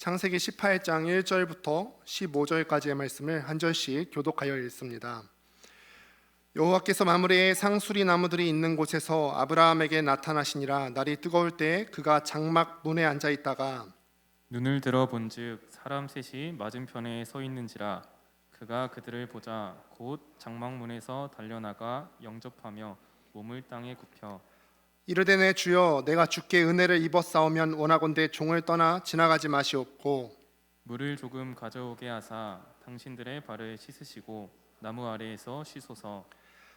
창세기 18장 1절부터 15절까지의 말씀을 한 절씩 교독하여 읽습니다. 여호와께서 마므레에 상수리 나무들이 있는 곳에서 아브라함에게 나타나시니라. 날이 뜨거울 때 그가 장막 문에 앉아 있다가 눈을 들어 본즉 사람 셋이 맞은편에 서 있는지라. 그가 그들을 보자 곧 장막문에서 달려나가 영접하며 몸을 땅에 굽혀 이르되 내 주여, 내가 주께 은혜를 입었사오면 원하건대 종을 떠나 지나가지 마시옵고 물을 조금 가져오게 하사 당신들의 발을 씻으시고 나무 아래에서 쉬소서.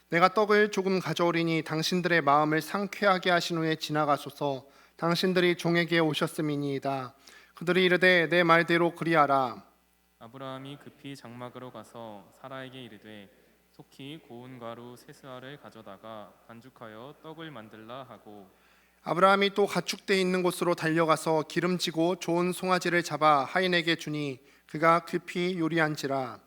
내가 떡을 조금 가져오리니 당신들의 마음을 상쾌하게 하신 후에 지나가소서. 당신들이 종에게 오셨음이니이다. 그들이 이르되 내 말대로 그리하라. 아브라함이 급히 장막으로 가서 사라에게 이르되 속히 고운 가루 세스알을 가져다가 반죽하여 떡을 만들라 하고, 아브라함이 또 가축대 있는 곳으로 달려가서 기름지고 좋은 송아지를 잡아 하인에게 주니 그가 급히 요리한지라.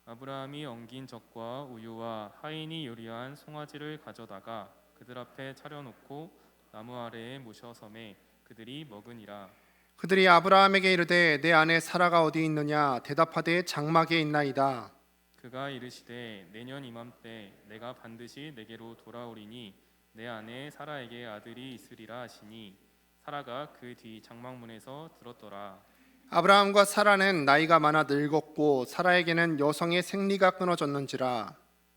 아브라함이 엉긴 젖과 우유와 하인이 요리한 송아지를 가져다가 그들 앞에 차려놓고 나무 아래에 모셔 섬에 그들이 먹으니라. 그들이 아브라함에게 이르되 내 아내 사라가 어디 있느냐? 대답하되 장막에 있나이다. 그가 이르시되 내년 이맘때 내가 반드시 내게로 돌아오리니 내 아내 사라에게 아들이 있으리라 하시니 사라가 그 뒤 장막문에서 들었더라. 아브라함과 사라는 나이가 많아 늙었고 사라에게는 여성의 생리가 끊어졌는지라.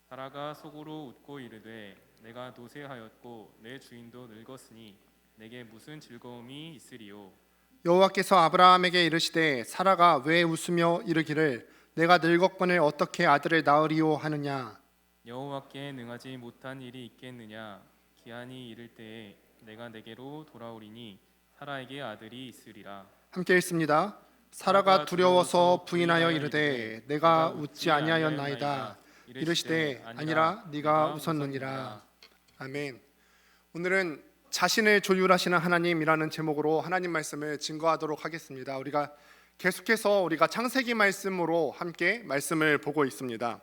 사라가 속으로 웃고 이르되 내가 노쇠하였고 내 주인도 늙었으니 내게 무슨 즐거움이 있으리요. 여호와께서 아브라함에게 이르시되 사라가 왜 웃으며 이르기를 내가 늙었거늘 어떻게 아들을 낳으리요 하느냐? 여호와께 능하지 못한 일이 있겠느냐? 기한이 이를 때에 내가 내게로 돌아오리니 사라에게 아들이 있으리라. 함께 읽습니다. 사라가 두려워서 부인하여 이르되 내가 웃지 아니하였나이다. 이르시되 아니라 네가 웃었느니라. 아멘. 오늘은 자신을 조율하시는 하나님이라는 제목으로 하나님 말씀을 증거하도록 하겠습니다. 우리가 계속해서 창세기 말씀으로 함께 말씀을 보고 있습니다.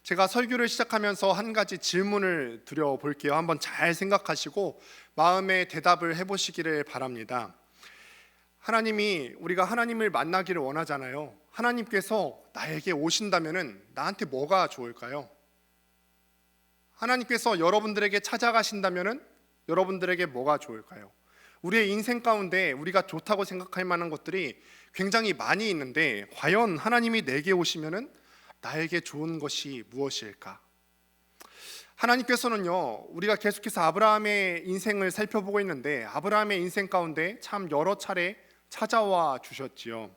제가 설교를 시작하면서 한 가지 질문을 드려볼게요. 한번 잘 생각하시고 마음의 대답을 해보시기를 바랍니다. 우리가 하나님을 만나기를 원하잖아요. 하나님께서 나에게 오신다면은 나한테 뭐가 좋을까요? 하나님께서 여러분들에게 찾아가신다면은 여러분들에게 뭐가 좋을까요? 우리의 인생 가운데 우리가 좋다고 생각할 만한 것들이 굉장히 많이 있는데 과연 하나님이 내게 오시면은 나에게 좋은 것이 무엇일까? 하나님께서는요, 우리가 계속해서 아브라함의 인생을 살펴보고 있는데 아브라함의 인생 가운데 참 여러 차례 찾아와 주셨지요.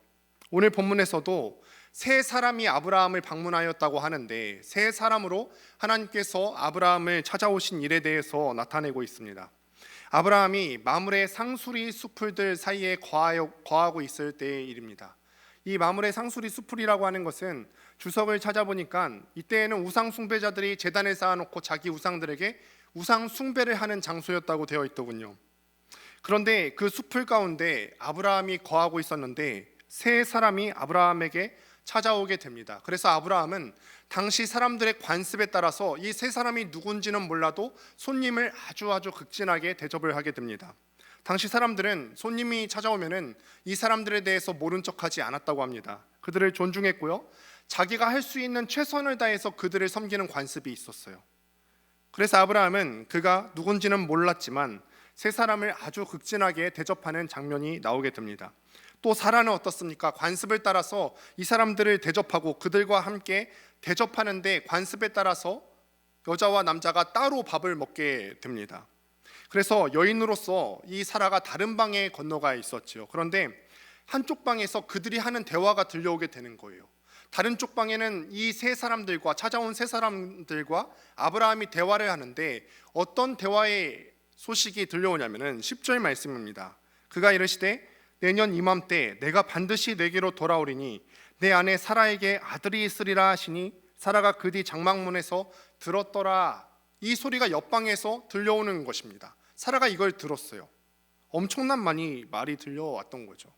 오늘 본문에서도 세 사람이 아브라함을 방문하였다고 하는데 세 사람으로 하나님께서 아브라함을 찾아오신 일에 대해서 나타내고 있습니다. 아브라함이 마므레 상수리 숲풀들 사이에 거하고 있을 때의 일입니다. 이 마므레 상수리 숲풀이라고 하는 것은 주석을 찾아보니까 이때에는 우상 숭배자들이 제단을 쌓아놓고 자기 우상들에게 우상 숭배를 하는 장소였다고 되어 있더군요. 그런데 그 숲풀 가운데 아브라함이 거하고 있었는데 세 사람이 아브라함에게 찾아오게 됩니다. 그래서 아브라함은 당시 사람들의 관습에 따라서 이 세 사람이 누군지는 몰라도 손님을 아주 극진하게 대접을 하게 됩니다. 당시 사람들은 손님이 찾아오면은 이 사람들에 대해서 모른 척하지 않았다고 합니다. 그들을 존중했고요. 자기가 할 수 있는 최선을 다해서 그들을 섬기는 관습이 있었어요. 그래서 아브라함은 그가 누군지는 몰랐지만 세 사람을 아주 극진하게 대접하는 장면이 나오게 됩니다. 또 사라는 어떻습니까? 관습을 따라서 이 사람들을 대접하고 그들과 함께 대접하는데 관습에 따라서 여자와 남자가 따로 밥을 먹게 됩니다. 그래서 여인으로서 이 사라가 다른 방에 건너가 있었죠. 그런데 한쪽 방에서 그들이 하는 대화가 들려오게 되는 거예요. 다른 쪽 방에는 이 세 사람들과 찾아온 세 사람들과 아브라함이 대화를 하는데 어떤 대화의 소식이 들려오냐면은 10절 말씀입니다. 그가 이르시되 내년 이맘때 내가 반드시 내게로 돌아오리니 내 아내 사라에게 아들이 있으리라 하시니 사라가 그 뒤 장막문에서 들었더라. 이 소리가 옆방에서 들려오는 것입니다. 사라가 이걸 들었어요. 엄청난 말이 들려왔던 거죠.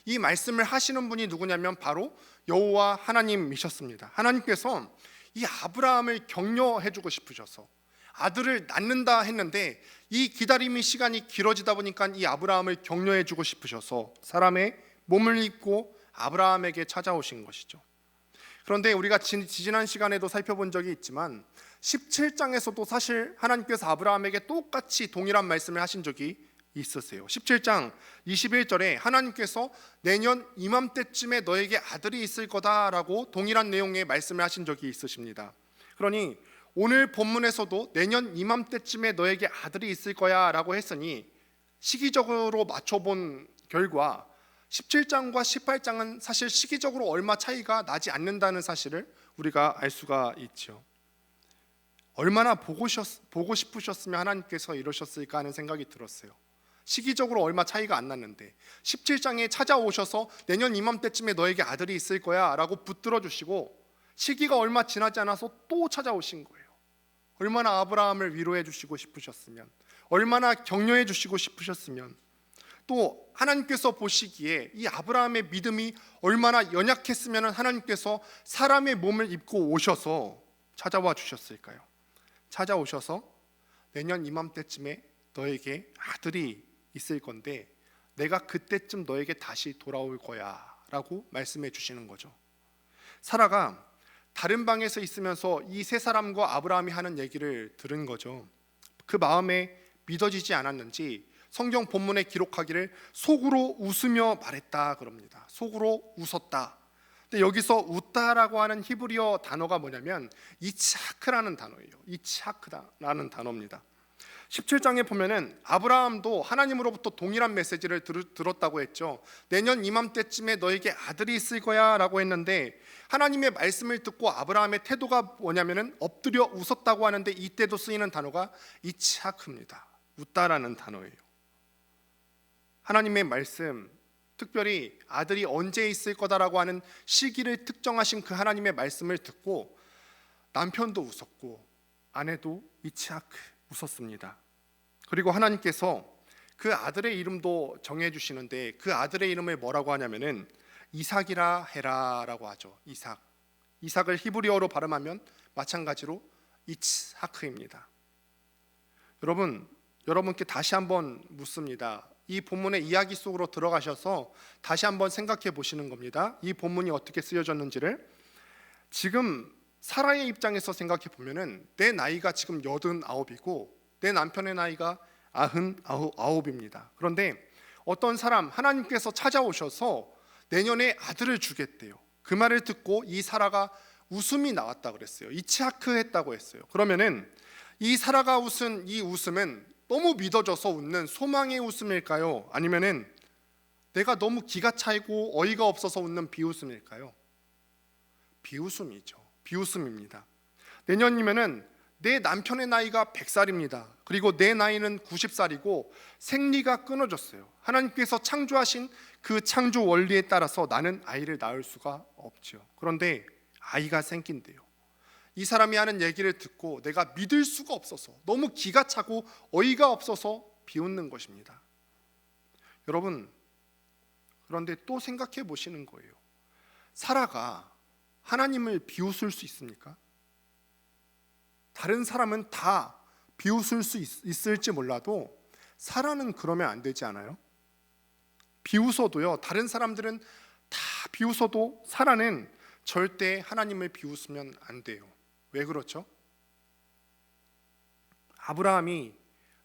이 말씀을 하시는 분이 누구냐면 바로 여호와 하나님이셨습니다. 하나님께서 이 아브라함을 격려해주고 싶으셔서 아들을 낳는다 했는데 이 기다림의 시간이 길어지다 보니까 이 아브라함을 격려해주고 싶으셔서 사람의 몸을 입고 아브라함에게 찾아오신 것이죠. 그런데 우리가 지난 시간에도 살펴본 적이 있지만 17장에서도 사실 하나님께서 아브라함에게 똑같이 동일한 말씀을 하신 적이 있으세요. 17장 21절에 하나님께서 내년 이맘때쯤에 너에게 아들이 있을 거다라고 동일한 내용의 말씀을 하신 적이 있으십니다. 그러니 오늘 본문에서도 내년 이맘때쯤에 너에게 아들이 있을 거야 라고 했으니 시기적으로 맞춰본 결과 17장과 18장은 사실 시기적으로 얼마 차이가 나지 않는다는 사실을 우리가 알 수가 있죠. 얼마나 보고 싶으셨으면 하나님께서 이러셨을까 하는 생각이 들었어요. 시기적으로 얼마 차이가 안 났는데 17장에 찾아오셔서 내년 이맘때쯤에 너에게 아들이 있을 거야 라고 붙들어 주시고 시기가 얼마 지나지 않아서 또 찾아오신 거예요. 얼마나 아브라함을 위로해 주시고 싶으셨으면, 얼마나 격려해 주시고 싶으셨으면, 또 하나님께서 보시기에 이 아브라함의 믿음이 얼마나 연약했으면 하나님께서 사람의 몸을 입고 오셔서 찾아와 주셨을까요? 찾아오셔서 내년 이맘때쯤에 너에게 아들이 있을 건데 내가 그때쯤 너에게 다시 돌아올 거야 라고 말씀해 주시는 거죠. 사라가 다른 방에서 있으면서 이 세 사람과 아브라함이 하는 얘기를 들은 거죠. 그 마음에 믿어지지 않았는지 성경 본문에 기록하기를 속으로 웃으며 말했다 그럽니다. 속으로 웃었다. 근데 여기서 웃다라고 하는 히브리어 단어가 뭐냐면 이츠하크라는 단어예요. 이츠하크라는 단어입니다. 17장에 보면은 아브라함도 하나님으로부터 동일한 메시지를 들었다고 했죠. 내년 이맘때쯤에 너에게 아들이 있을 거야 라고 했는데 하나님의 말씀을 듣고 아브라함의 태도가 뭐냐면은 엎드려 웃었다고 하는데 이때도 쓰이는 단어가 이츠하크입니다. 웃다라는 단어예요. 하나님의 말씀, 특별히 아들이 언제 있을 거다라고 하는 시기를 특정하신 그 하나님의 말씀을 듣고 남편도 웃었고 아내도 이츠하크 웃었습니다. 그리고 하나님께서 그 아들의 이름도 정해 주시는데 그 아들의 이름을 뭐라고 하냐면은 이삭이라 해라라고 하죠. 이삭을 히브리어로 발음하면 마찬가지로 이츠하크입니다. 여러분께 다시 한번 묻습니다. 이 본문의 이야기 속으로 들어가셔서 다시 한번 생각해 보시는 겁니다. 이 본문이 어떻게 쓰여졌는지를. 지금 사라의 입장에서 생각해 보면은 내 나이가 지금 89이고 내 남편의 나이가 99입니다. 그런데 어떤 사람 하나님께서 찾아오셔서 내년에 아들을 주겠대요. 그 말을 듣고 이 사라가 웃음이 나왔다 그랬어요. 이츠하크 했다고 했어요. 그러면은 이 사라가 웃은 이 웃음은 너무 믿어져서 웃는 소망의 웃음일까요? 아니면은 내가 너무 기가 차이고 어이가 없어서 웃는 비웃음일까요? 비웃음이죠. 비웃음입니다. 내년이면은 내 남편의 나이가 100살입니다. 그리고 내 나이는 90살이고 생리가 끊어졌어요. 하나님께서 창조하신 그 창조 원리에 따라서 나는 아이를 낳을 수가 없죠. 그런데 아이가 생긴대요. 이 사람이 하는 얘기를 듣고 내가 믿을 수가 없어서 너무 기가 차고 어이가 없어서 비웃는 것입니다. 여러분, 그런데 또 생각해 보시는 거예요. 사라가 하나님을 비웃을 수 있습니까? 다른 사람은 다 비웃을 수 있을지 몰라도 사라는 그러면 안 되지 않아요? 비웃어도요, 다른 사람들은 다 비웃어도 사라는 절대 하나님을 비웃으면 안 돼요. 왜 그렇죠? 아브라함이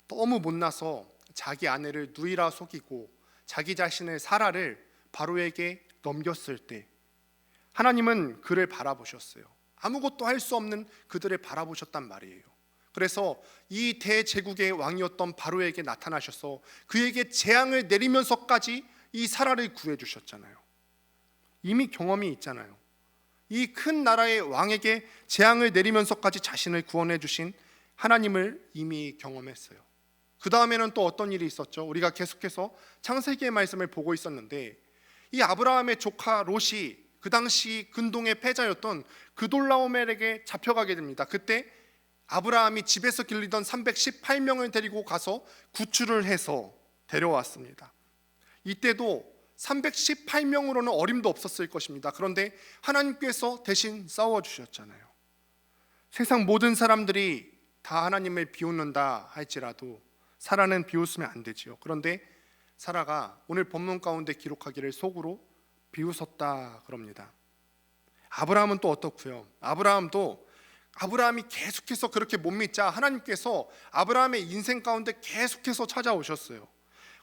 너무 못나서 자기 아내를 누이라 속이고 자기 자신을 사라를 바로에게 넘겼을 때 하나님은 그를 바라보셨어요. 아무것도 할 수 없는 그들을 바라보셨단 말이에요. 그래서 이 대제국의 왕이었던 바로에게 나타나셔서 그에게 재앙을 내리면서까지 이 사라를 구해주셨잖아요. 이미 경험이 있잖아요. 이 큰 나라의 왕에게 재앙을 내리면서까지 자신을 구원해 주신 하나님을 이미 경험했어요. 그 다음에는 또 어떤 일이 있었죠? 우리가 계속해서 창세기의 말씀을 보고 있었는데 이 아브라함의 조카 롯이 그 당시 근동의 패자였던 그돌라오멜에게 잡혀가게 됩니다. 그때 아브라함이 집에서 길리던 318명을 데리고 가서 구출을 해서 데려왔습니다. 이때도 318명으로는 어림도 없었을 것입니다. 그런데 하나님께서 대신 싸워주셨잖아요. 세상 모든 사람들이 다 하나님을 비웃는다 할지라도 사라는 비웃으면 안 되지요. 그런데 사라가 오늘 본문 가운데 기록하기를 속으로 비웃었다 그럽니다. 아브라함은 또 어떻고요? 아브라함이 계속해서 그렇게 못 믿자 하나님께서 아브라함의 인생 가운데 계속해서 찾아오셨어요.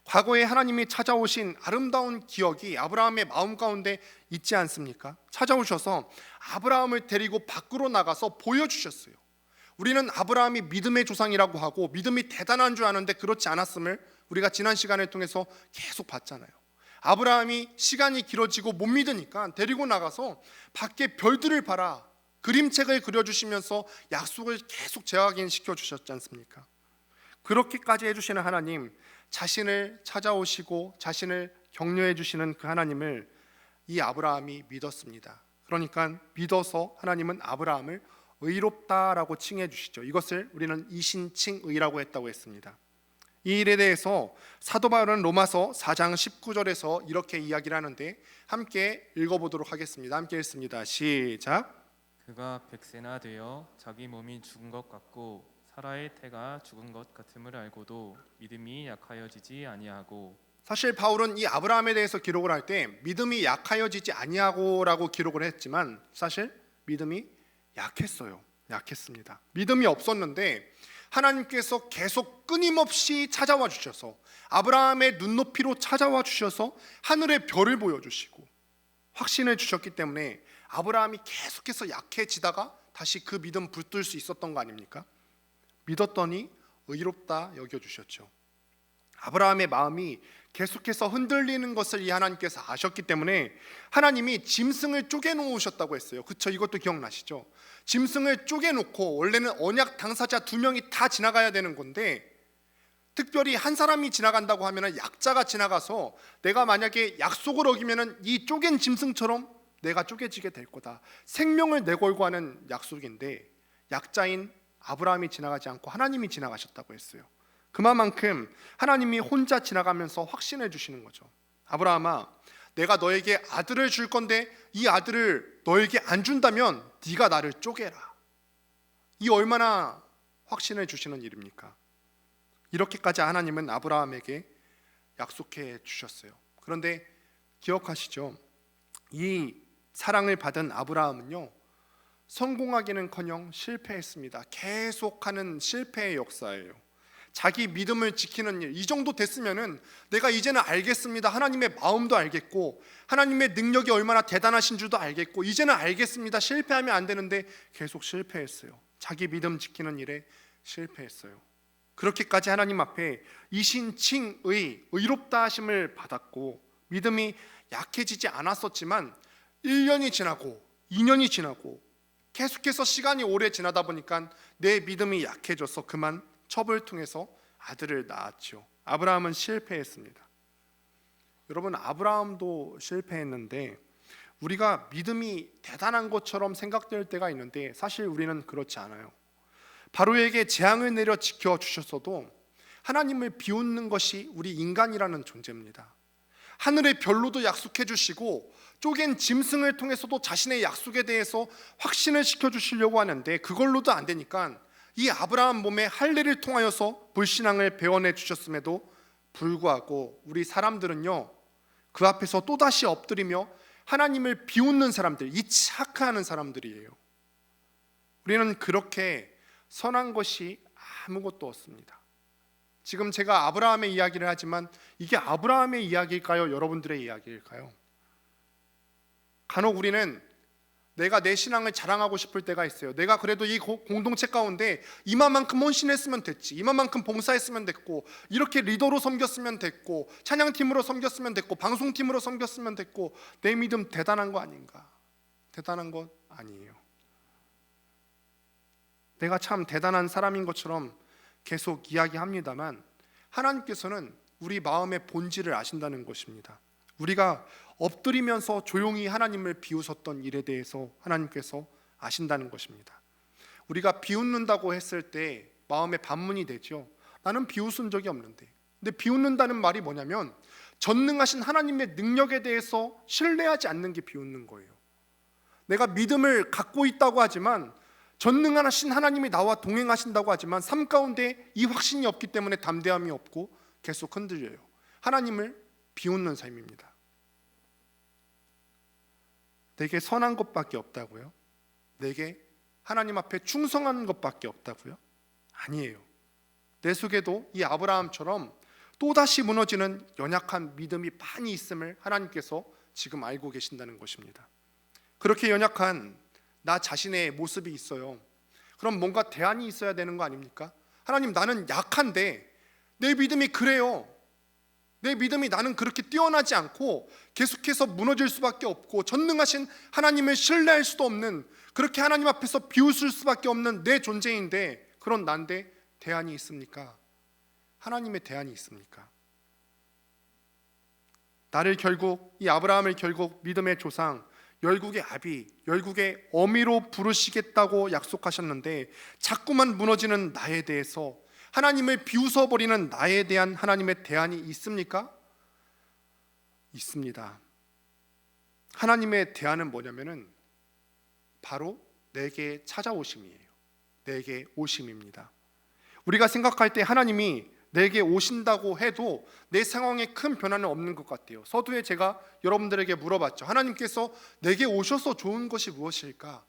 과거에 하나님이 찾아오신 아름다운 기억이 아브라함의 마음 가운데 있지 않습니까? 찾아오셔서 아브라함을 데리고 밖으로 나가서 보여주셨어요. 우리는 아브라함이 믿음의 조상이라고 하고 믿음이 대단한 줄 아는데 그렇지 않았음을 우리가 지난 시간을 통해서 계속 봤잖아요. 아브라함이 시간이 길어지고 못 믿으니까 데리고 나가서 밖에 별들을 봐라, 그림책을 그려주시면서 약속을 계속 재확인시켜 주셨지 않습니까? 그렇게까지 해주시는 하나님, 자신을 찾아오시고 자신을 격려해 주시는 그 하나님을 이 아브라함이 믿었습니다. 그러니까 믿어서 하나님은 아브라함을 의롭다라고 칭해 주시죠. 이것을 우리는 이신칭의라고 했다고 했습니다. 이 일에 대해서 사도 바울은 로마서 4장 19절에서 이렇게 이야기를 하는데 함께 읽어보도록 하겠습니다. 함께 읽습니다. 시작. 그가 백세나 되어 자기 몸이 죽은 것 같고 사라의 태가 죽은 것 같음을 알고도 믿음이 약하여지지 아니하고. 사실 바울은 이 아브라함에 대해서 기록을 할 때 믿음이 약하여지지 아니하고라고 기록을 했지만 사실 믿음이 약했습니다. 믿음이 없었는데 하나님께서 계속 끊임없이 찾아와 주셔서 아브라함의 눈높이로 찾아와 주셔서 하늘의 별을 보여주시고 확신을 주셨기 때문에 아브라함이 계속해서 약해지다가 다시 그 믿음 붙들 수 있었던 거 아닙니까? 믿었더니 의롭다 여겨주셨죠. 아브라함의 마음이 계속해서 흔들리는 것을 이 하나님께서 아셨기 때문에 하나님이 짐승을 쪼개놓으셨다고 했어요. 그쵸? 이것도 기억나시죠? 짐승을 쪼개놓고 원래는 언약 당사자 2명이 다 지나가야 되는 건데 특별히 한 사람이 지나간다고 하면 약자가 지나가서 내가 만약에 약속을 어기면 이 쪼갠 짐승처럼 내가 쪼개지게 될 거다, 생명을 내걸고 하는 약속인데 약자인 아브라함이 지나가지 않고 하나님이 지나가셨다고 했어요. 그만큼 하나님이 혼자 지나가면서 확신해 주시는 거죠. 아브라함아, 내가 너에게 아들을 줄 건데 이 아들을 너에게 안 준다면 네가 나를 쪼개라. 이 얼마나 확신해 주시는 일입니까? 이렇게까지 하나님은 아브라함에게 약속해 주셨어요. 그런데 기억하시죠? 이 사랑을 받은 아브라함은요, 성공하기는커녕 실패했습니다. 계속하는 실패의 역사예요. 자기 믿음을 지키는 일, 이 정도 됐으면은 내가 이제는 알겠습니다. 하나님의 마음도 알겠고 하나님의 능력이 얼마나 대단하신 줄도 알겠고 이제는 알겠습니다. 실패하면 안 되는데 계속 실패했어요. 자기 믿음 지키는 일에 실패했어요. 그렇게까지 하나님 앞에 이신칭의 의롭다 하심을 받았고 믿음이 약해지지 않았었지만 1년이 지나고 2년이 지나고 계속해서 시간이 오래 지나다 보니까 내 믿음이 약해져서 그만 첩을 통해서 아들을 낳았죠. 아브라함은 실패했습니다. 여러분, 아브라함도 실패했는데 우리가 믿음이 대단한 것처럼 생각될 때가 있는데 사실 우리는 그렇지 않아요. 바로에게 재앙을 내려 지켜주셨어도 하나님을 비웃는 것이 우리 인간이라는 존재입니다. 하늘의 별로도 약속해 주시고 쪼갠 짐승을 통해서도 자신의 약속에 대해서 확신을 시켜주시려고 하는데 그걸로도 안 되니까 이 아브라함 몸에 할례를 통하여서 불신앙을 배워내 주셨음에도 불구하고 우리 사람들은요, 그 앞에서 또다시 엎드리며 하나님을 비웃는 사람들, 이치하하는 사람들이에요. 우리는 그렇게 선한 것이 아무것도 없습니다. 지금 제가 아브라함의 이야기를 하지만 이게 아브라함의 이야기일까요? 여러분들의 이야기일까요? 간혹 우리는 내가 내 신앙을 자랑하고 싶을 때가 있어요. 내가 그래도 이 공동체 가운데 이만큼 헌신했으면 됐지, 이만큼 봉사했으면 됐고, 이렇게 리더로 섬겼으면 됐고, 찬양팀으로 섬겼으면 됐고, 방송팀으로 섬겼으면 됐고, 내 믿음 대단한 거 아닌가? 대단한 것 아니에요. 내가 참 대단한 사람인 것처럼 계속 이야기합니다만 하나님께서는 우리 마음의 본질을 아신다는 것입니다. 우리가 엎드리면서 조용히 하나님을 비웃었던 일에 대해서 하나님께서 아신다는 것입니다. 우리가 비웃는다고 했을 때 마음에 반문이 되죠. 나는 비웃은 적이 없는데. 근데 비웃는다는 말이 뭐냐면 전능하신 하나님의 능력에 대해서 신뢰하지 않는 게 비웃는 거예요. 내가 믿음을 갖고 있다고 하지만 전능하신 하나님이 나와 동행하신다고 하지만 삶 가운데 이 확신이 없기 때문에 담대함이 없고 계속 흔들려요. 하나님을 비웃는 삶입니다. 내게 선한 것밖에 없다고요? 내게 하나님 앞에 충성한 것밖에 없다고요? 아니에요. 내 속에도 이 아브라함처럼 또다시 무너지는 연약한 믿음이 많이 있음을 하나님께서 지금 알고 계신다는 것입니다. 그렇게 연약한 나 자신의 모습이 있어요. 그럼 뭔가 대안이 있어야 되는 거 아닙니까? 하나님, 나는 약한데 내 믿음이 그래요. 내 믿음이 나는 그렇게 뛰어나지 않고 계속해서 무너질 수밖에 없고 전능하신 하나님을 신뢰할 수도 없는, 그렇게 하나님 앞에서 비웃을 수밖에 없는 내 존재인데, 그런 난데 대안이 있습니까? 하나님의 대안이 있습니까? 나를 결국, 이 아브라함을 결국 믿음의 조상, 열국의 아비, 열국의 어미로 부르시겠다고 약속하셨는데 자꾸만 무너지는 나에 대해서, 하나님을 비웃어버리는 나에 대한 하나님의 대안이 있습니까? 있습니다. 하나님의 대안은 뭐냐면은 바로 내게 찾아오심이에요. 내게 오심입니다. 우리가 생각할 때 하나님이 내게 오신다고 해도 내 상황에 큰 변화는 없는 것 같아요. 서두에 제가 여러분들에게 물어봤죠. 하나님께서 내게 오셔서 좋은 것이 무엇일까?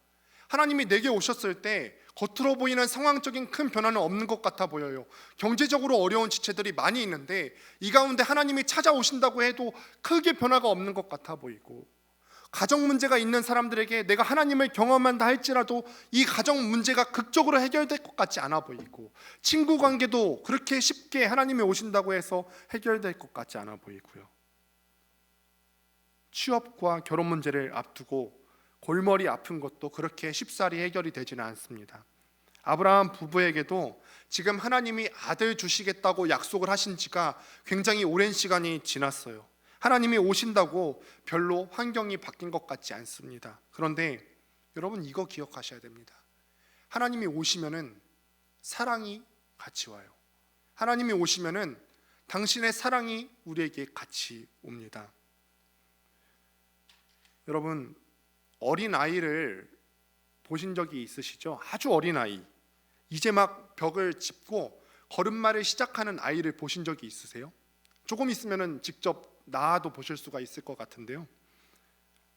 하나님이 내게 오셨을 때 겉으로 보이는 상황적인 큰 변화는 없는 것 같아 보여요. 경제적으로 어려운 지체들이 많이 있는데 이 가운데 하나님이 찾아오신다고 해도 크게 변화가 없는 것 같아 보이고, 가정 문제가 있는 사람들에게 내가 하나님을 경험한다 할지라도 이 가정 문제가 극적으로 해결될 것 같지 않아 보이고, 친구 관계도 그렇게 쉽게 하나님이 오신다고 해서 해결될 것 같지 않아 보이고요. 취업과 결혼 문제를 앞두고 골머리 아픈 것도 그렇게 쉽사리 해결이 되지는 않습니다. 아브라함 부부에게도 지금 하나님이 아들 주시겠다고 약속을 하신 지가 굉장히 오랜 시간이 지났어요. 하나님이 오신다고 별로 환경이 바뀐 것 같지 않습니다. 그런데 여러분, 이거 기억하셔야 됩니다. 하나님이 오시면은 사랑이 같이 와요. 하나님이 오시면은 당신의 사랑이 우리에게 같이 옵니다. 여러분, 어린 아이를 보신 적이 있으시죠? 아주 어린 아이, 이제 막 벽을 짚고 걸음마를 시작하는 아이를 보신 적이 있으세요? 조금 있으면은 직접 낳아도 보실 수가 있을 것 같은데요.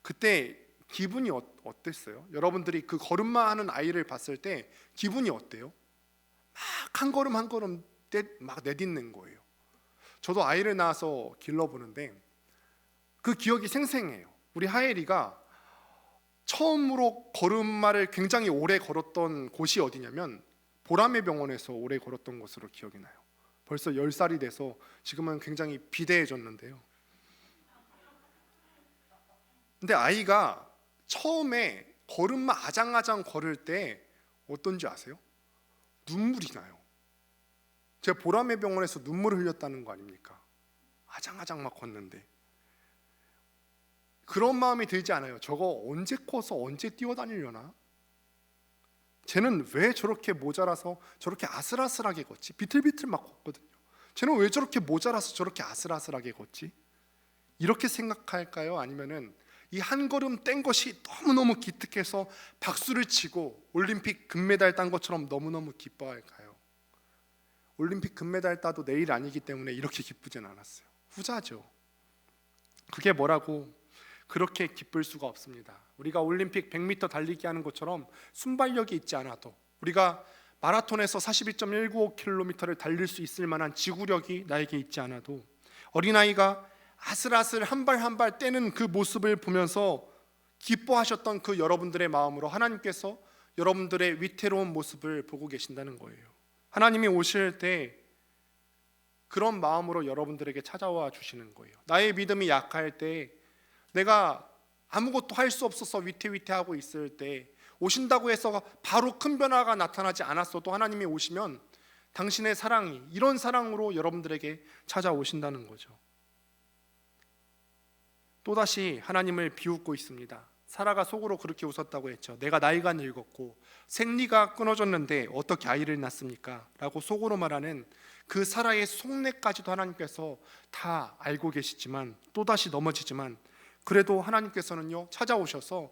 그때 기분이 어땠어요? 여러분들이 그 걸음마 하는 아이를 봤을 때 기분이 어때요? 막 한 걸음 한 걸음 막 내딛는 거예요. 저도 아이를 낳아서 길러보는데 그 기억이 생생해요. 우리 하엘이가 처음으로 걸음마를 굉장히 오래 걸었던 곳이 어디냐면 보라매 병원에서 오래 걸었던 것으로 기억이 나요. 벌써 10살이 돼서 지금은 굉장히 비대해졌는데요. 근데 아이가 처음에 걸음마 아장아장 걸을 때 어떤지 아세요? 눈물이 나요. 제가 보라매 병원에서 눈물을 흘렸다는 거 아닙니까? 아장아장 막 걷는데 그런 마음이 들지 않아요? 저거 언제 커서 언제 뛰어다니려나? 쟤는 왜 저렇게 모자라서 저렇게 아슬아슬하게 걷지? 비틀비틀 막 걷거든요. 쟤는 왜 저렇게 모자라서 저렇게 아슬아슬하게 걷지? 이렇게 생각할까요? 아니면은 이 한 걸음 뗀 것이 너무너무 기특해서 박수를 치고 올림픽 금메달 딴 것처럼 너무너무 기뻐할까요? 올림픽 금메달 따도 내일 아니기 때문에 이렇게 기쁘진 않았어요. 후자죠. 그게 뭐라고? 그렇게 기쁠 수가 없습니다. 우리가 올림픽 100m 달리기 하는 것처럼 순발력이 있지 않아도, 우리가 마라톤에서 42.195km를 달릴 수 있을 만한 지구력이 나에게 있지 않아도, 어린아이가 아슬아슬 한 발 한 발 떼는 그 모습을 보면서 기뻐하셨던 그 여러분들의 마음으로 하나님께서 여러분들의 위태로운 모습을 보고 계신다는 거예요. 하나님이 오실 때 그런 마음으로 여러분들에게 찾아와 주시는 거예요. 나의 믿음이 약할 때, 내가 아무것도 할 수 없어서 위태위태하고 있을 때, 오신다고 해서 바로 큰 변화가 나타나지 않았어도 하나님이 오시면 당신의 사랑이 이런 사랑으로 여러분들에게 찾아오신다는 거죠. 또다시 하나님을 비웃고 있습니다. 사라가 속으로 그렇게 웃었다고 했죠. 내가 나이가 늙었고 생리가 끊어졌는데 어떻게 아이를 낳습니까? 라고 속으로 말하는 그 사라의 속내까지도 하나님께서 다 알고 계시지만, 또다시 넘어지지만 그래도 하나님께서는요 찾아오셔서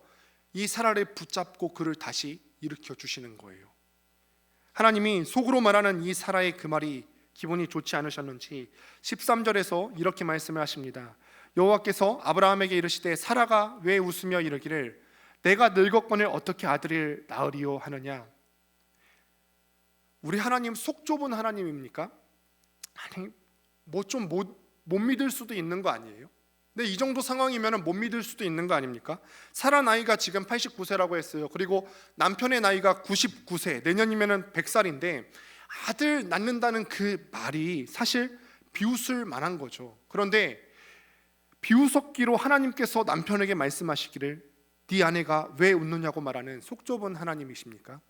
이 사라를 붙잡고 그를 다시 일으켜 주시는 거예요. 하나님이 속으로 말하는 이 사라의 그 말이 기분이 좋지 않으셨는지 13절에서 이렇게 말씀을 하십니다. 여호와께서 아브라함에게 이르시되 사라가 왜 웃으며 이르기를 내가 늙었거늘 어떻게 아들을 낳으리요 하느냐. 우리 하나님 속 좁은 하나님입니까? 아니 뭐 좀 못 믿을 수도 있는 거 아니에요? 근데 이 정도 상황이면 못 믿을 수도 있는 거 아닙니까? 사라 나이가 지금 89세라고 했어요. 그리고 남편의 나이가 99세, 내년이면 100살인데 아들 낳는다는 그 말이 사실 비웃을 만한 거죠. 그런데 비웃었기로 하나님께서 남편에게 말씀하시기를 네 아내가 왜 웃느냐고 말하는 속 좁은 하나님이십니까?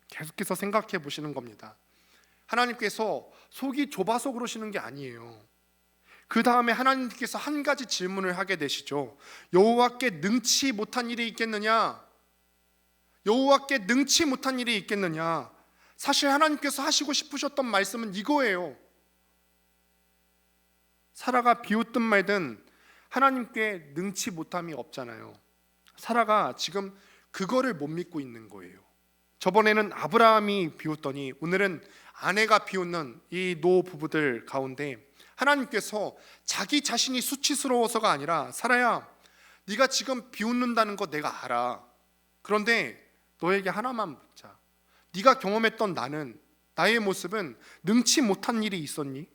계속해서 생각해 보시는 겁니다. 하나님께서 속이 좁아서 그러시는 게 아니에요. 그 다음에 하나님께서 한 가지 질문을 하게 되시죠. 여호와께 능치 못한 일이 있겠느냐? 여호와께 능치 못한 일이 있겠느냐? 사실 하나님께서 하시고 싶으셨던 말씀은 이거예요. 사라가 비웃든 말든 하나님께 능치 못함이 없잖아요. 사라가 지금 그거를 못 믿고 있는 거예요. 저번에는 아브라함이 비웃더니 오늘은 아내가 비웃는 이 노 부부들 가운데 하나님께서 자기 자신이 수치스러워서가 아니라 사라야 네가 지금 비웃는다는 거 내가 알아. 그런데 너에게 하나만 묻자. 네가 경험했던 나의 모습은 능치 못한 일이 있었니?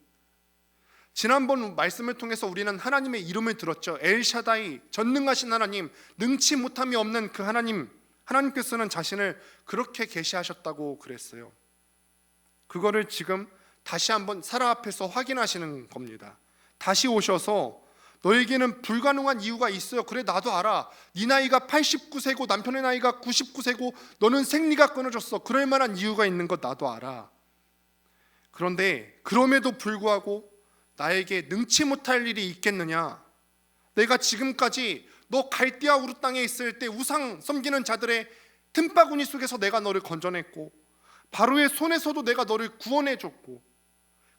지난번 말씀을 통해서 우리는 하나님의 이름을 들었죠. 엘샤다이, 전능하신 하나님, 능치 못함이 없는 그 하나님께서는 자신을 그렇게 계시하셨다고 그랬어요. 그거를 지금 다시 한번 사라 앞에서 확인하시는 겁니다. 다시 오셔서 너에게는 불가능한 이유가 있어요. 그래 나도 알아. 네 나이가 89세고 남편의 나이가 99세고 너는 생리가 끊어졌어. 그럴 만한 이유가 있는 것 나도 알아. 그런데 그럼에도 불구하고 나에게 능치 못할 일이 있겠느냐? 내가 지금까지 너 갈대아 우르 땅에 있을 때 우상 섬기는 자들의 틈바구니 속에서 내가 너를 건져냈고 바로의 손에서도 내가 너를 구원해줬고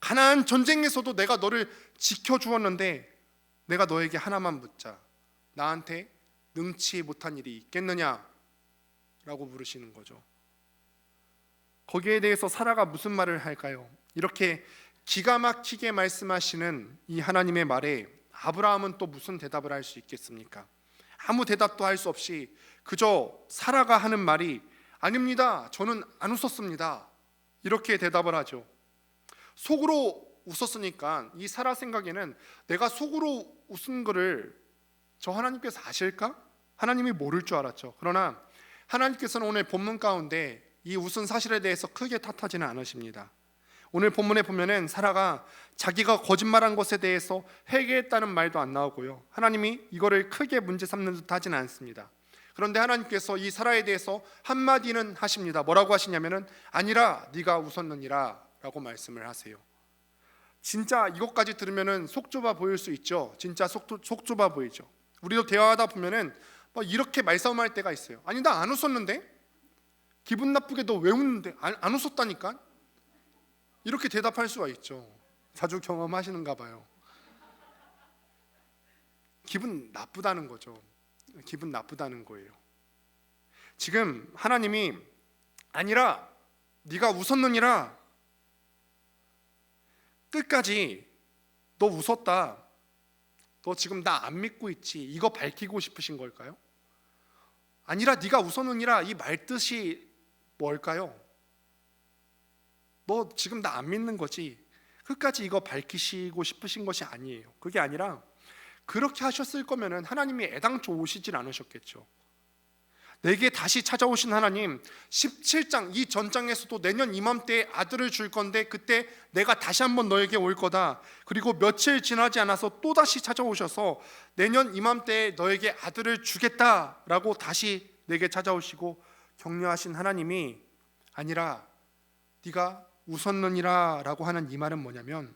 가나안 전쟁에서도 내가 너를 지켜주었는데 내가 너에게 하나만 묻자. 나한테 능치 못한 일이 있겠느냐? 라고 물으시는 거죠. 거기에 대해서 사라가 무슨 말을 할까요? 이렇게 기가 막히게 말씀하시는 이 하나님의 말에 아브라함은 또 무슨 대답을 할 수 있겠습니까? 아무 대답도 할 수 없이 그저 사라가 하는 말이 아닙니다. 저는 안 웃었습니다. 이렇게 대답을 하죠. 속으로 웃었으니까 이 사라 생각에는 내가 속으로 웃은 거를 저 하나님께서 아실까? 하나님이 모를 줄 알았죠. 그러나 하나님께서는 오늘 본문 가운데 이 웃은 사실에 대해서 크게 탓하지는 않으십니다. 오늘 본문에 보면은 사라가 자기가 거짓말한 것에 대해서 회개했다는 말도 안 나오고요. 하나님이 이거를 크게 문제 삼는 듯 하지는 않습니다. 그런데 하나님께서 이 사라에 대해서 한마디는 하십니다. 뭐라고 하시냐면은 아니라 네가 웃었느니라 라고 말씀을 하세요. 진짜 이것까지 들으면은 속 좁아 보일 수 있죠. 진짜 속 좁아 보이죠. 우리도 대화하다 보면은 뭐 이렇게 말싸움할 때가 있어요. 아니 나 안 웃었는데? 기분 나쁘게 너 왜 웃는데? 안 웃었다니까? 이렇게 대답할 수가 있죠. 자주 경험하시는가 봐요. 기분 나쁘다는 거죠. 기분 나쁘다는 거예요. 지금 하나님이 아니라 네가 웃었느니라 끝까지 너 웃었다. 너 지금 나 안 믿고 있지. 이거 밝히고 싶으신 걸까요? 아니라 네가 웃었느니라 이 말뜻이 뭘까요? 너 지금 나 안 믿는 거지. 끝까지 이거 밝히시고 싶으신 것이 아니에요. 그게 아니라 그렇게 하셨을 거면은 하나님이 애당초 오시질 않으셨겠죠. 내게 다시 찾아오신 하나님 17장 이 전장에서도 내년 이맘때에 아들을 줄 건데 그때 내가 다시 한번 너에게 올 거다. 그리고 며칠 지나지 않아서 또다시 찾아오셔서 내년 이맘때에 너에게 아들을 주겠다라고 다시 내게 찾아오시고 격려하신 하나님이 아니라 네가 웃었느니라 라고 하는 이 말은 뭐냐면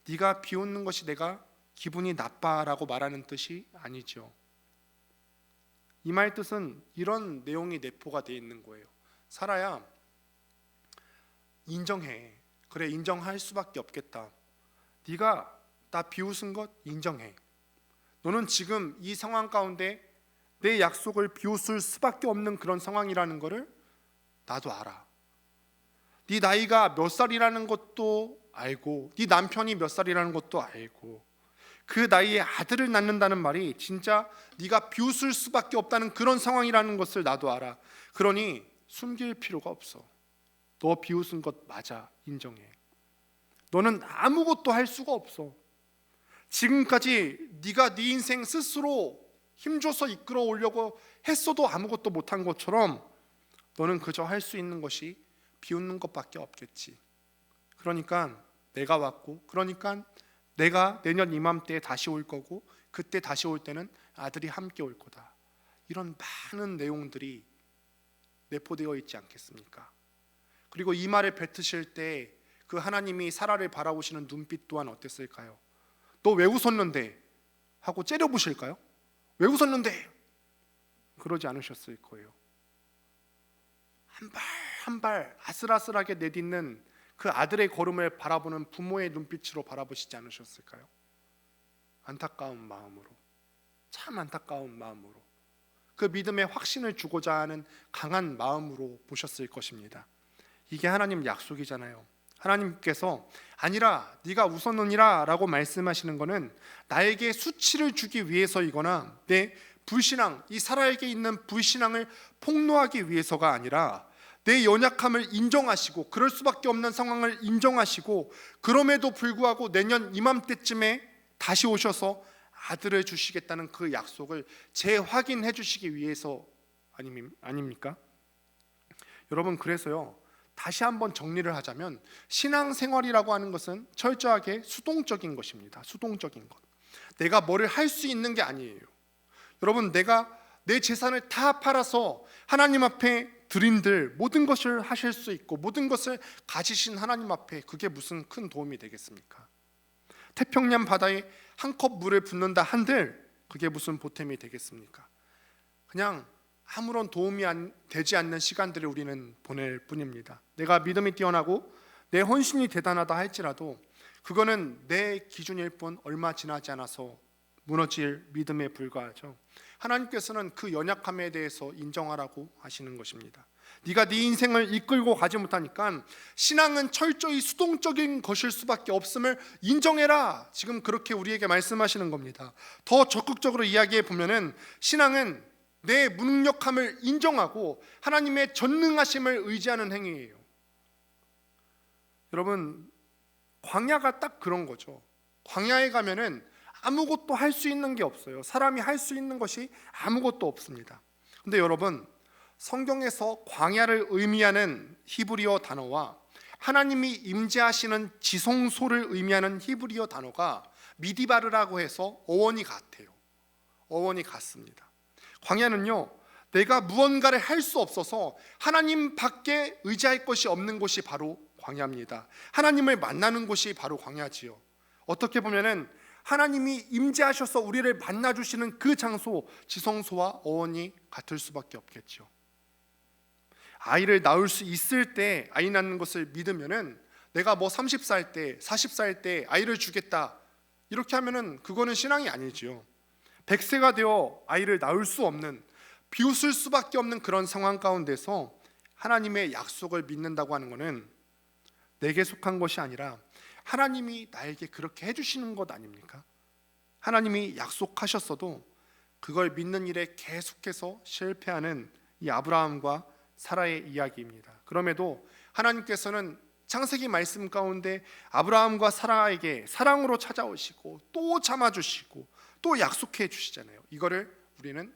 네가 비웃는 것이 내가 기분이 나빠라고 말하는 뜻이 아니죠. 이 말 뜻은 이런 내용이 내포가 되어 있는 거예요. 사라야 인정해. 그래 인정할 수밖에 없겠다. 네가 나 비웃은 것 인정해. 너는 지금 이 상황 가운데 내 약속을 비웃을 수밖에 없는 그런 상황이라는 것을 나도 알아. 네 나이가 몇 살이라는 것도 알고, 네 남편이 몇 살이라는 것도 알고, 그 나이에 아들을 낳는다는 말이 진짜 네가 비웃을 수밖에 없다는 그런 상황이라는 것을 나도 알아. 그러니 숨길 필요가 없어. 너 비웃은 것 맞아, 인정해. 너는 아무것도 할 수가 없어. 지금까지 네가 네 인생 스스로 힘줘서 이끌어 오려고 했어도 아무것도 못한 것처럼 너는 그저 할 수 있는 것이 비웃는 것밖에 없겠지. 그러니까 내가 왔고, 그러니까 내가 내년 이맘때에 다시 올 거고, 그때 다시 올 때는 아들이 함께 올 거다. 이런 많은 내용들이 내포되어 있지 않겠습니까? 그리고 이 말을 뱉으실 때 그 하나님이 사라를 바라보시는 눈빛 또한 어땠을까요? 너 왜 웃었는데? 하고 째려보실까요? 왜 웃었는데? 그러지 않으셨을 거예요. 한 발 한 발 아슬아슬하게 내딛는 그 아들의 걸음을 바라보는 부모의 눈빛으로 바라보시지 않으셨을까요? 안타까운 마음으로, 참 안타까운 마음으로, 그 믿음의 확신을 주고자 하는 강한 마음으로 보셨을 것입니다. 이게 하나님 약속이잖아요. 하나님께서 아니라 네가 웃었느니라 라고 말씀하시는 것은 나에게 수치를 주기 위해서이거나 내 불신앙, 이 사라에게 있는 불신앙을 폭로하기 위해서가 아니라 내 연약함을 인정하시고 그럴 수밖에 없는 상황을 인정하시고 그럼에도 불구하고 내년 이맘때쯤에 다시 오셔서 아들을 주시겠다는 그 약속을 재확인해 주시기 위해서 아닙니까? 여러분, 그래서요, 다시 한번 정리를 하자면 신앙생활이라고 하는 것은 철저하게 수동적인 것입니다. 수동적인 것. 내가 뭐를 할 수 있는 게 아니에요. 여러분, 내가 내 재산을 다 팔아서 하나님 앞에 드린들 모든 것을 하실 수 있고 모든 것을 가지신 하나님 앞에 그게 무슨 큰 도움이 되겠습니까? 태평양 바다에 한 컵 물을 붓는다 한들 그게 무슨 보탬이 되겠습니까? 그냥 아무런 도움이 되지 않는 시간들을 우리는 보낼 뿐입니다. 내가 믿음이 뛰어나고 내 헌신이 대단하다 할지라도 그거는 내 기준일 뿐 얼마 지나지 않아서 무너질 믿음에 불과하죠. 하나님께서는 그 연약함에 대해서 인정하라고 하시는 것입니다. 네가 네 인생을 이끌고 가지 못하니까 신앙은 철저히 수동적인 것일 수밖에 없음을 인정해라. 지금 그렇게 우리에게 말씀하시는 겁니다. 더 적극적으로 이야기해 보면은 신앙은 내 무능력함을 인정하고 하나님의 전능하심을 의지하는 행위예요. 여러분, 광야가 딱 그런 거죠. 광야에 가면은 아무것도 할 수 있는 게 없어요. 사람이 할 수 있는 것이 아무것도 없습니다. 근데 여러분, 성경에서 광야를 의미하는 히브리어 단어와 하나님이 임재하시는 지성소를 의미하는 히브리어 단어가 미디바르라고 해서 어원이 같아요. 어원이 같습니다. 광야는요, 내가 무언가를 할 수 없어서 하나님 밖에 의지할 것이 없는 곳이 바로 광야입니다. 하나님을 만나는 곳이 바로 광야지요. 어떻게 보면은 하나님이 임재하셔서 우리를 만나주시는 그 장소, 지성소와 어원이 같을 수밖에 없겠죠. 아이를 낳을 수 있을 때 아이 낳는 것을 믿으면은 내가 뭐 30살 때, 40살 때 아이를 주겠다 이렇게 하면은 그거는 신앙이 아니지요. 100세가 되어 아이를 낳을 수 없는, 비웃을 수밖에 없는 그런 상황 가운데서 하나님의 약속을 믿는다고 하는 것은 내게 속한 것이 아니라 하나님이 나에게 그렇게 해주시는 것 아닙니까? 하나님이 약속하셨어도 그걸 믿는 일에 계속해서 실패하는 이 아브라함과 사라의 이야기입니다. 그럼에도 하나님께서는 창세기 말씀 가운데 아브라함과 사라에게 사랑으로 찾아오시고 또 참아주시고 또 약속해 주시잖아요. 이거를 우리는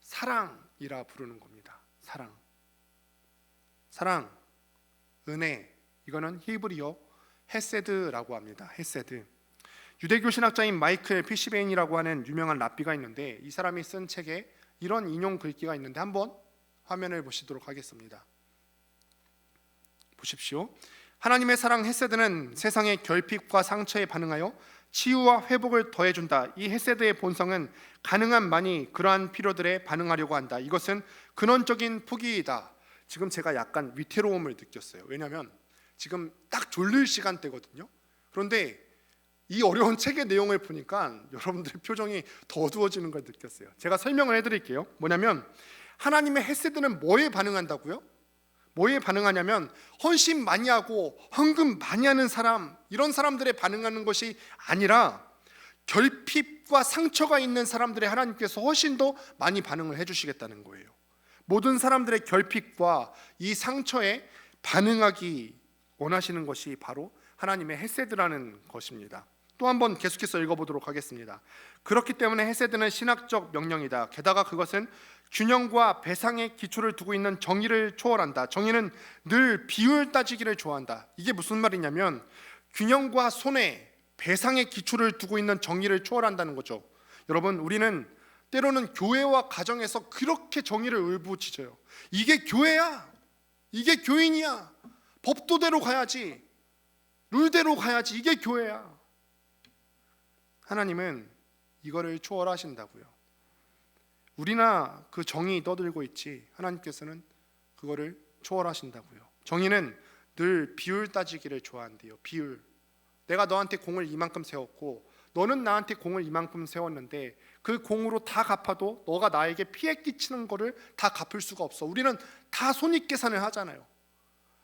사랑이라 부르는 겁니다. 사랑, 은혜, 이거는 히브리어 헤세드라고 합니다. 헤세드. 유대교 신학자인 마이클 피시베인이라고 하는 유명한 랍비가 있는데 이 사람이 쓴 책에 이런 인용 글귀가 있는데 한번 화면을 보시도록 하겠습니다. 보십시오. 하나님의 사랑 헤세드는 세상의 결핍과 상처에 반응하여 치유와 회복을 더해준다. 이 헤세드의 본성은 가능한 많이 그러한 필요들에 반응하려고 한다. 이것은 근원적인 포기이다. 지금 제가 약간 위태로움을 느꼈어요. 왜냐하면 지금 딱 졸릴 시간대거든요. 그런데 이 어려운 책의 내용을 보니까 여러분들의 표정이 더 어두워지는 걸 느꼈어요. 제가 설명을 해드릴게요. 뭐냐면 하나님의 헤세드는 뭐에 반응한다고요? 뭐에 반응하냐면 헌신 많이 하고 헌금 많이 하는 사람, 이런 사람들에 반응하는 것이 아니라 결핍과 상처가 있는 사람들의 하나님께서 훨씬 더 많이 반응을 해주시겠다는 거예요. 모든 사람들의 결핍과 이 상처에 반응하기 원하시는 것이 바로 하나님의 헤세드라는 것입니다. 또 한번 계속해서 읽어보도록 하겠습니다. 그렇기 때문에 헤세드는 신학적 명령이다. 게다가 그것은 균형과 배상의 기초를 두고 있는 정의를 초월한다. 정의는 늘 비율 따지기를 좋아한다. 이게 무슨 말이냐면 균형과 손해, 배상의 기초를 두고 있는 정의를 초월한다는 거죠. 여러분, 우리는 때로는 교회와 가정에서 그렇게 정의를 울부짖어요. 이게 교회야, 이게 교인이야, 법도대로 가야지, 룰대로 가야지, 이게 교회야. 하나님은 이거를 초월하신다고요. 우리나 그 정의 떠들고 있지, 하나님께서는 그거를 초월하신다고요. 정의는 늘 비율 따지기를 좋아한대요. 비율. 내가 너한테 공을 이만큼 세웠고 너는 나한테 공을 이만큼 세웠는데 그 공으로 다 갚아도 너가 나에게 피해 끼치는 거를 다 갚을 수가 없어. 우리는 다 손익계산을 하잖아요.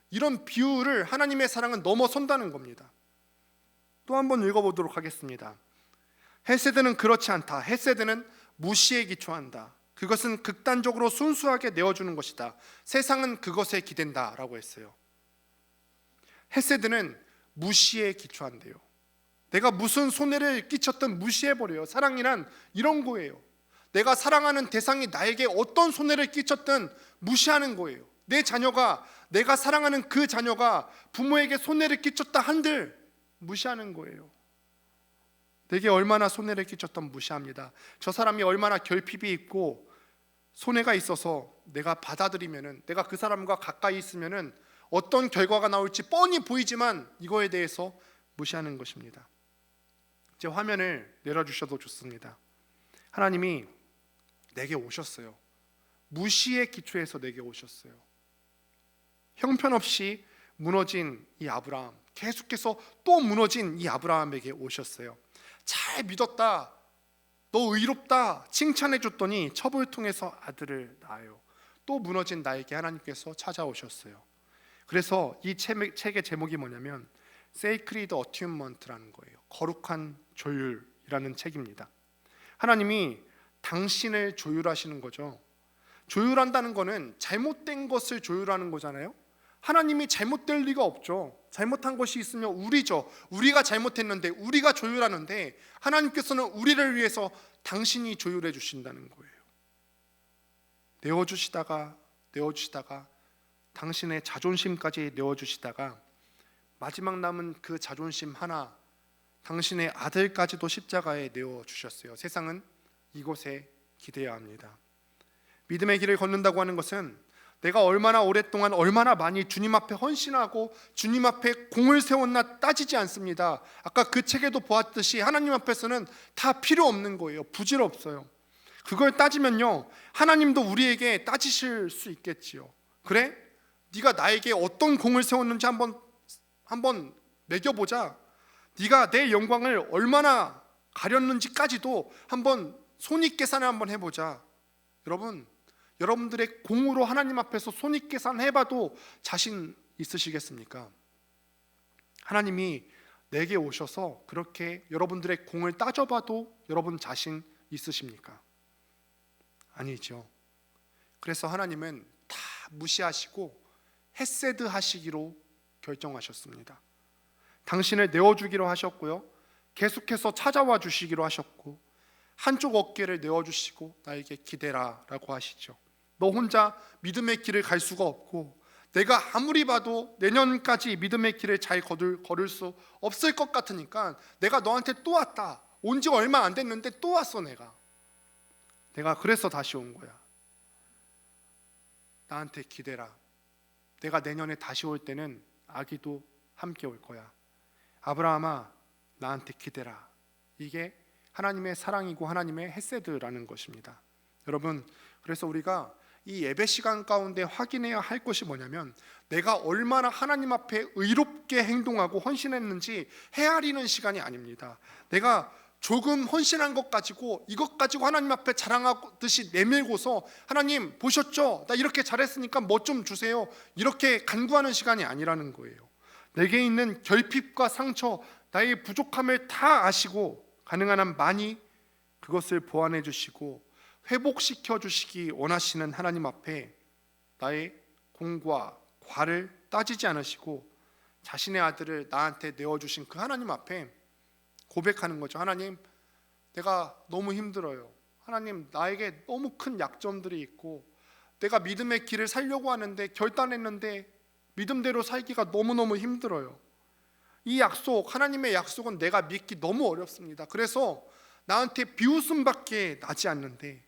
이런 비율을 하나님의 사랑은 넘어선다는 겁니다. 또 한번 읽어보도록 하겠습니다. 헤세드는 그렇지 않다. 헤세드는 무시에 기초한다. 그것은 극단적으로 순수하게 내어주는 것이다. 세상은 그것에 기댄다 라고 했어요. 헤세드는 무시에 기초한대요. 내가 무슨 손해를 끼쳤든 무시해버려요. 사랑이란 이런 거예요. 내가 사랑하는 대상이 나에게 어떤 손해를 끼쳤든 무시하는 거예요. 내 자녀가, 내가 사랑하는 그 자녀가 부모에게 손해를 끼쳤다 한들 무시하는 거예요. 내게 얼마나 손해를 끼쳤던 무시합니다. 저 사람이 얼마나 결핍이 있고 손해가 있어서 내가 받아들이면은, 내가 그 사람과 가까이 있으면은 어떤 결과가 나올지 뻔히 보이지만 이거에 대해서 무시하는 것입니다. 이제 화면을 내려주셔도 좋습니다. 하나님이 내게 오셨어요. 무시의 기초에서 내게 오셨어요. 형편없이 무너진 이 아브라함, 계속해서 또 무너진 이 아브라함에게 오셨어요. 잘 믿었다, 너 의롭다 칭찬해 줬더니 첩을 통해서 아들을 낳아요. 또 무너진 나에게 하나님께서 찾아오셨어요. 그래서 이 책의 제목이 뭐냐면 Sacred Attunement라는 거예요. 거룩한 조율이라는 책입니다. 하나님이 당신을 조율하시는 거죠. 조율한다는 거는 잘못된 것을 조율하는 거잖아요. 하나님이 잘못될 리가 없죠. 잘못한 것이 있으면 우리죠. 우리가 잘못했는데 우리가 조율하는데 하나님께서는 우리를 위해서 당신이 조율해 주신다는 거예요. 내어주시다가 당신의 자존심까지 내어주시다가 마지막 남은 그 자존심 하나, 당신의 아들까지도 십자가에 내어주셨어요. 세상은 이곳에 기대어야 합니다. 믿음의 길을 걷는다고 하는 것은 내가 얼마나 오랫동안 얼마나 많이 주님 앞에 헌신하고 주님 앞에 공을 세웠나 따지지 않습니다. 아까 그 책에도 보았듯이 하나님 앞에서는 다 필요 없는 거예요. 부질없어요. 그걸 따지면요, 하나님도 우리에게 따지실 수 있겠지요. 그래? 네가 나에게 어떤 공을 세웠는지 한번 매겨보자. 네가 내 영광을 얼마나 가렸는지까지도 한번 손익계산을 한번 해보자. 여러분들의 공으로 하나님 앞에서 손익계산 해봐도 자신 있으시겠습니까? 하나님이 내게 오셔서 그렇게 여러분들의 공을 따져봐도 여러분 자신 있으십니까? 아니죠. 그래서 하나님은 다 무시하시고 헤세드 하시기로 결정하셨습니다. 당신을 내어주기로 하셨고요, 계속해서 찾아와 주시기로 하셨고, 한쪽 어깨를 내어주시고 나에게 기대라 라고 하시죠. 너 혼자 믿음의 길을 갈 수가 없고 내가 아무리 봐도 내년까지 믿음의 길을 잘 걸을 수 없을 것 같으니까 내가 너한테 또 왔다. 온 지 얼마 안 됐는데 또 왔어. 내가 그래서 다시 온 거야. 나한테 기대라. 내가 내년에 다시 올 때는 아기도 함께 올 거야. 아브라함아, 나한테 기대라. 이게 하나님의 사랑이고 하나님의 헤세드라는 것입니다. 여러분, 그래서 우리가 이 예배 시간 가운데 확인해야 할 것이 뭐냐면 내가 얼마나 하나님 앞에 의롭게 행동하고 헌신했는지 헤아리는 시간이 아닙니다. 내가 조금 헌신한 것 가지고 이것 가지고 하나님 앞에 자랑하듯이 내밀고서 하나님 보셨죠? 나 이렇게 잘했으니까 뭐 좀 주세요. 이렇게 간구하는 시간이 아니라는 거예요. 내게 있는 결핍과 상처, 나의 부족함을 다 아시고 가능한 한 많이 그것을 보완해 주시고 회복시켜 주시기 원하시는 하나님 앞에 나의 공과 과를 따지지 않으시고 자신의 아들을 나한테 내어주신 그 하나님 앞에 고백하는 거죠. 하나님, 내가 너무 힘들어요. 하나님, 나에게 너무 큰 약점들이 있고 내가 믿음의 길을 살려고 하는데 결단했는데 믿음대로 살기가 너무너무 힘들어요. 이 약속, 하나님의 약속은 내가 믿기 너무 어렵습니다. 그래서 나한테 비웃음밖에 나지 않는데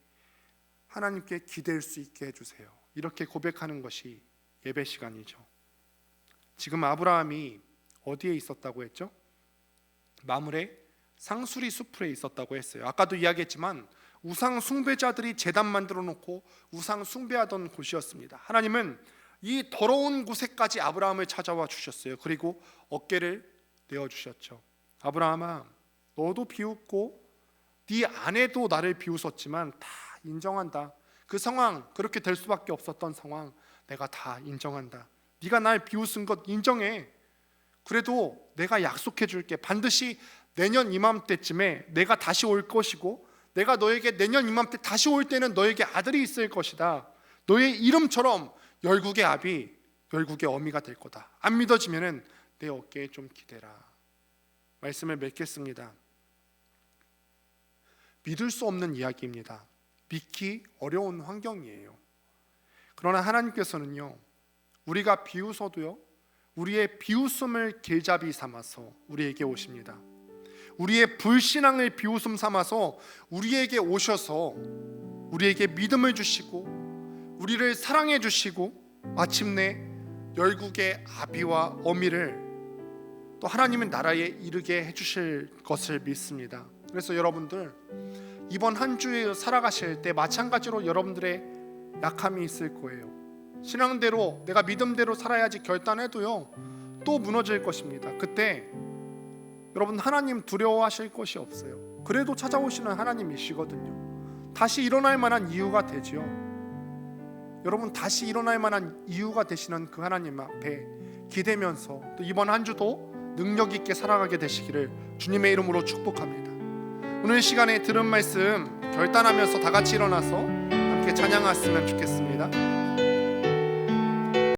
하나님께 기댈 수 있게 해주세요. 이렇게 고백하는 것이 예배 시간이죠. 지금 아브라함이 어디에 있었다고 했죠? 마므레 상수리 수풀에 있었다고 했어요. 아까도 이야기했지만 우상 숭배자들이 제단 만들어 놓고 우상 숭배하던 곳이었습니다. 하나님은 이 더러운 곳에까지 아브라함을 찾아와 주셨어요. 그리고 어깨를 내어주셨죠. 아브라함아, 너도 비웃고 네 아내도 나를 비웃었지만 다 인정한다. 그 상황, 그렇게 될 수밖에 없었던 상황 내가 다 인정한다. 네가 날 비웃은 것 인정해. 그래도 내가 약속해 줄게. 반드시 내년 이맘때쯤에 내가 다시 올 것이고 내가 너에게 내년 이맘때 다시 올 때는 너에게 아들이 있을 것이다. 너의 이름처럼 열국의 아비, 열국의 어미가 될 거다. 안 믿어지면은 내 어깨에 좀 기대라. 말씀을 맺겠습니다. 믿을 수 없는 이야기입니다. 믿기 어려운 환경이에요. 그러나 하나님께서는요, 우리가 비웃어도요, 우리의 비웃음을 길잡이 삼아서 우리에게 오십니다. 우리의 불신앙을 비웃음 삼아서 우리에게 오셔서 우리에게 믿음을 주시고 우리를 사랑해 주시고 마침내 열국의 아비와 어미를 또 하나님의 나라에 이르게 해주실 것을 믿습니다. 그래서 여러분들 이번 한 주에 살아가실 때 마찬가지로 여러분들의 약함이 있을 거예요. 신앙대로 내가 믿음대로 살아야지 결단해도요 또 무너질 것입니다. 그때 여러분 하나님 두려워하실 것이 없어요. 그래도 찾아오시는 하나님이시거든요. 다시 일어날 만한 이유가 되지요. 여러분 다시 일어날 만한 이유가 되시는 그 하나님 앞에 기대면서 또 이번 한 주도 능력 있게 살아가게 되시기를 주님의 이름으로 축복합니다. 오늘 시간에 들은 말씀 결단하면서 다 같이 일어나서 함께 찬양했으면 좋겠습니다.